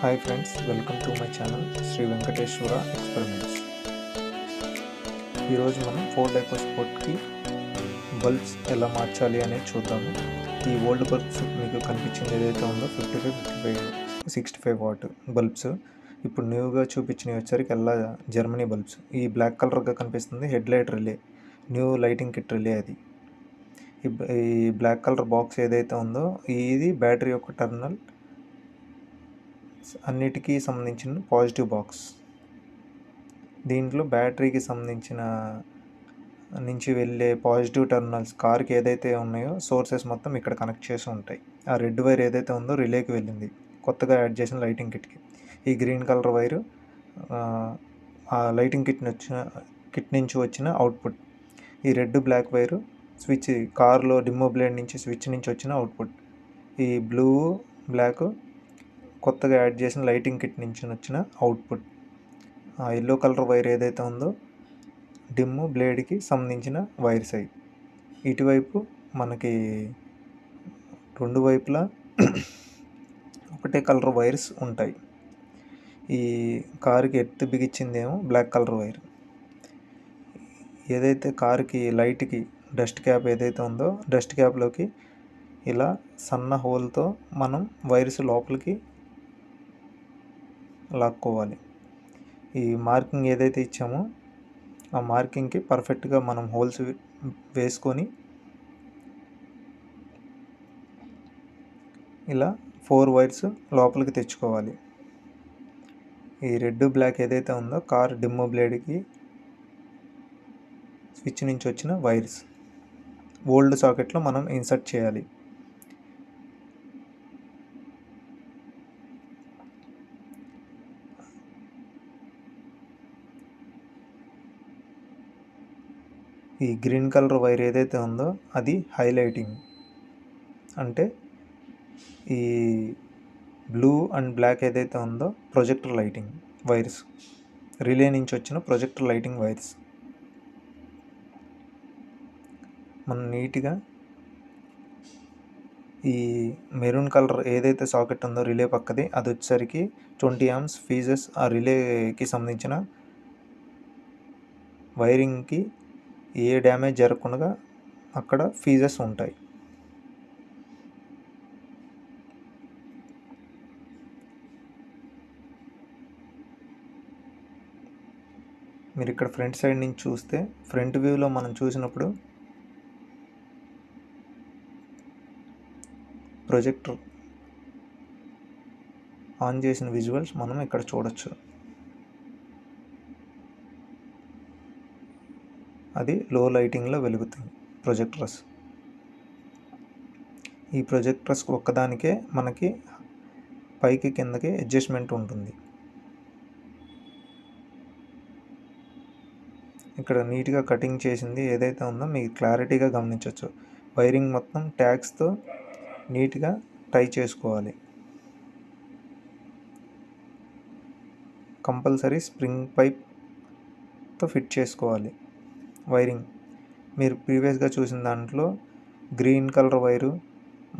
Hi friends, welcome to my channel Sri Venkateswara experiments. ఈరోజు మనం 4 స్పోర్ట్కి bulbs ఎలా మార్చాలి అనేది చూద్దాము. ఈ ఓల్డ్ బల్బ్స్ మీకు కనిపించింది ఏదైతే ఉందో 65 వాట్ బల్బ్స్. ఇప్పుడు న్యూగా చూపించినవి వచ్చరికి ఎలా జర్మనీ బల్బ్స్. ఈ బ్లాక్ కలర్గా కనిపిస్తుంది head light relay, new lighting kit relay. అది ఈ బ్లాక్ కలర్ బాక్స్ ఏదైతే ఉందో ఇది బ్యాటరీ యొక్క టర్మినల్, అన్నిటికీ సంబంధించిన పాజిటివ్ బాక్స్. దీంట్లో బ్యాటరీకి సంబంధించిన నుంచి వెళ్ళే పాజిటివ్ టర్మినల్స్ కార్కి ఏదైతే ఉన్నాయో సోర్సెస్ మొత్తం ఇక్కడ కనెక్ట్ చేసి ఉంటాయి. ఆ రెడ్ వైర్ ఏదైతే ఉందో రిలేకి వెళ్ళింది, కొత్తగా యాడ్ చేసిన లైటింగ్ కిట్కి. ఈ గ్రీన్ కలర్ వైరు ఆ లైటింగ్ కిట్ నుంచి వచ్చిన అవుట్పుట్. ఈ రెడ్ బ్లాక్ వైరు స్విచ్, కార్లో డిమ్మో బ్లేడ్ నుంచి స్విచ్ నుంచి వచ్చిన అవుట్పుట్. ఈ బ్లూ బ్లాక్ కొత్తగా యాడ్ చేసిన లైటింగ్ కిట్ నుంచి వచ్చిన అవుట్పుట్. ఆ ఎల్లో కలర్ వైర్ ఏదైతే ఉందో డిమ్ బ్లేడ్కి సంబంధించిన వైర్స్ అయి. ఇటువైపు మనకి రెండు వైపులా ఒకటే కలర్ వైర్స్ ఉంటాయి. ఈ కారుకి ఎర్త్ బిగించిందేమో బ్లాక్ కలర్ వైర్. ఏదైతే కారుకి లైట్కి డస్ట్ క్యాప్ ఏదైతే ఉందో డస్ట్ క్యాప్లోకి ఇలా సన్న హోల్తో మనం వైర్స్ లోపలికి లాక్కోవాలి. ఈ మార్కింగ్ ఏదైతే ఇచ్చామో ఆ మార్కింగ్కి పర్ఫెక్ట్గా మనం హోల్స్ వేసుకొని ఇలా 4 వైర్స్ లోపలికి తెచ్చుకోవాలి. ఈ రెడ్ బ్లాక్ ఏదైతే ఉందో కార్ డిమ్మో బ్లేడ్కి స్విచ్ నుంచి వచ్చిన వైర్స్ ఓల్డ్ సాకెట్లో మనం ఇన్సర్ట్ చేయాలి. ఈ గ్రీన్ కలర్ వైర్ ఏదైతే ఉందో అది హైలైటింగ్, అంటే ఈ బ్లూ అండ్ బ్లాక్ ఏదైతే ఉందో ప్రొజెక్టర్ లైటింగ్ వైర్స్, రిలే నుంచి వచ్చిన ప్రొజెక్టర్ లైటింగ్ వైర్స్. మనం నీట్గా ఈ మెరూన్ కలర్ ఏదైతే సాకెట్ ఉందో రిలే పక్కది, అది వచ్చేసరికి 20 amps ఫీజెస్. ఆ రిలేకి సంబంధించిన వైరింగ్కి ఏ డ్యామేజ్ జరగకుండా అక్కడ ఫీజెస్ ఉంటాయి. మీరు ఇక్కడ ఫ్రంట్ సైడ్ నుంచి చూస్తే, ఫ్రంట్ వ్యూలో మనం చూసినప్పుడు ప్రొజెక్టర్ ఆన్ చేసిన విజువల్స్ మనం ఇక్కడ చూడొచ్చు. అది లో లైటింగ్లో వెలుగుతుంది ప్రొజెక్టర్స్. ఈ ప్రొజెక్టర్స్ ఒక్కదానికే మనకి పైకి కిందకి అడ్జస్ట్మెంట్ ఉంటుంది. ఇక్కడ నీట్గా కటింగ్ చేసింది ఏదైతే ఉందో మీకు క్లారిటీగా గమనించవచ్చు. వైరింగ్ మొత్తం ట్యాగ్స్తో నీట్గా టై చేసుకోవాలి. కంపల్సరీ స్ప్రింగ్ పైప్తో ఫిట్ చేసుకోవాలి వైరింగ్. మీరు ప్రీవియస్గా చూసిన దాంట్లో గ్రీన్ కలర్ వైరు,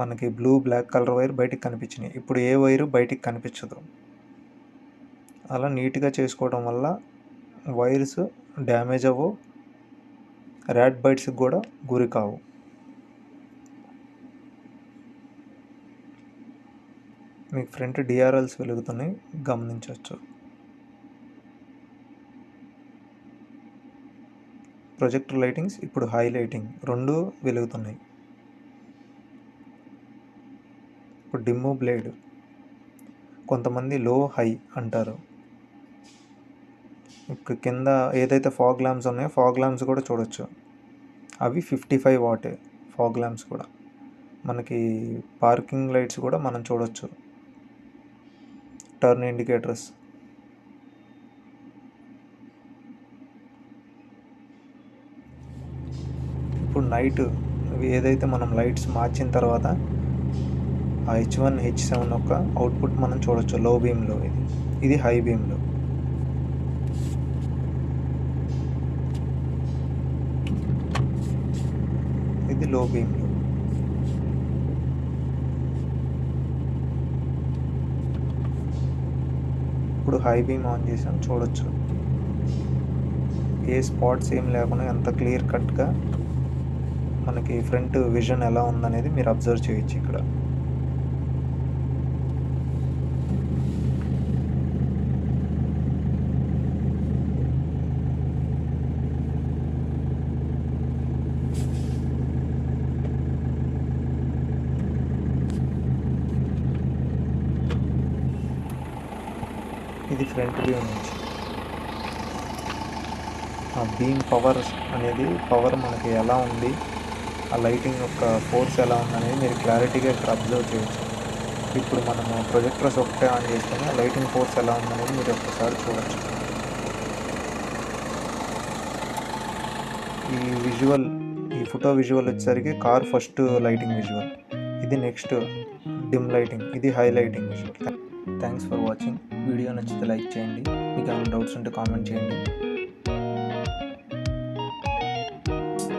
మనకి బ్లూ బ్లాక్ కలర్ వైర్ బయటికి కనిపించినాయి. ఇప్పుడు ఏ వైరు బయటికి కనిపించదు. అలా నీట్గా చేసుకోవడం వల్ల వైర్స్ డ్యామేజ్ అవ్వవు, ర్యాట్ బైట్స్కి కూడా గురి కావు. మీకు ఫ్రంట్ డిఆర్ఎల్స్ వెలుగుతున్నాయి, గమనించవచ్చు. ప్రొజెక్టర్ లైటింగ్స్ ఇప్పుడు హైలైటింగ్ రెండు వెలుగుతున్నాయి. ఇప్పుడు డిమ్మో బ్లేడ్, కొంతమంది లో హై అంటారు. ఇప్పుడు కింద ఏదైతే ఫాగ్ ల్యాంప్స్ ఉన్నాయో ఫాగ్ ల్యాంప్స్ కూడా చూడొచ్చు. అవి 55 వాట్ ఫాగ్ ల్యాంప్స్ కూడా. మనకి పార్కింగ్ లైట్స్ కూడా మనం చూడొచ్చు, టర్న్ ఇండికేటర్స్. ఇప్పుడు నైట్ ఏదైతే మనం లైట్స్ మార్చిన తర్వాత ఆ H1 H7 యొక్క అవుట్పుట్ మనం చూడొచ్చు లో బీమ్లో. ఇది హై బీమ్లో. ఇది లో బీమ్లో. ఇప్పుడు హై బీమ్ ఆన్ చేసాం, చూడొచ్చు ఏ స్పాట్స్ ఏం లేకుండా ఎంత క్లియర్ కట్గా మనకి ఫ్రంట్ విజన్ ఎలా ఉందనేది మీరు అబ్జర్వ్ చేయొచ్చు ఇక్కడ. ఇది ఫ్రంట్ వ్యూ నుంచి ఆ బీమ్ పవర్ మనకి ఎలా ఉంది, ఆ లైటింగ్ యొక్క ఫోర్స్ ఎలా ఉందనేది మీరు క్లారిటీగా ఇక్కడ అబ్జర్వ్ చేయొచ్చు. ఇప్పుడు మనము ప్రొజెక్టర్స్ ఒకటే ఆన్ చేసుకొని ఆ లైటింగ్ ఫోర్స్ ఎలా ఉందనేది మీరు ఒక్కసారి చూడొచ్చు. ఈ ఫోటో విజువల్ వచ్చేసరికి కార్ ఫస్ట్ లైటింగ్ విజువల్, ఇది నెక్స్ట్ డిమ్ లైటింగ్, ఇది high lighting visual. Thanks for watching. Video నచ్చితే లైక్ చేయండి, మీకు ఏమైనా డౌట్స్ ఉంటే కామెంట్ చేయండి.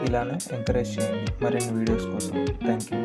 ఇలానే ఎంకరేజ్ చేయండి మరిన్ని వీడియోస్ కోసం. Thank you.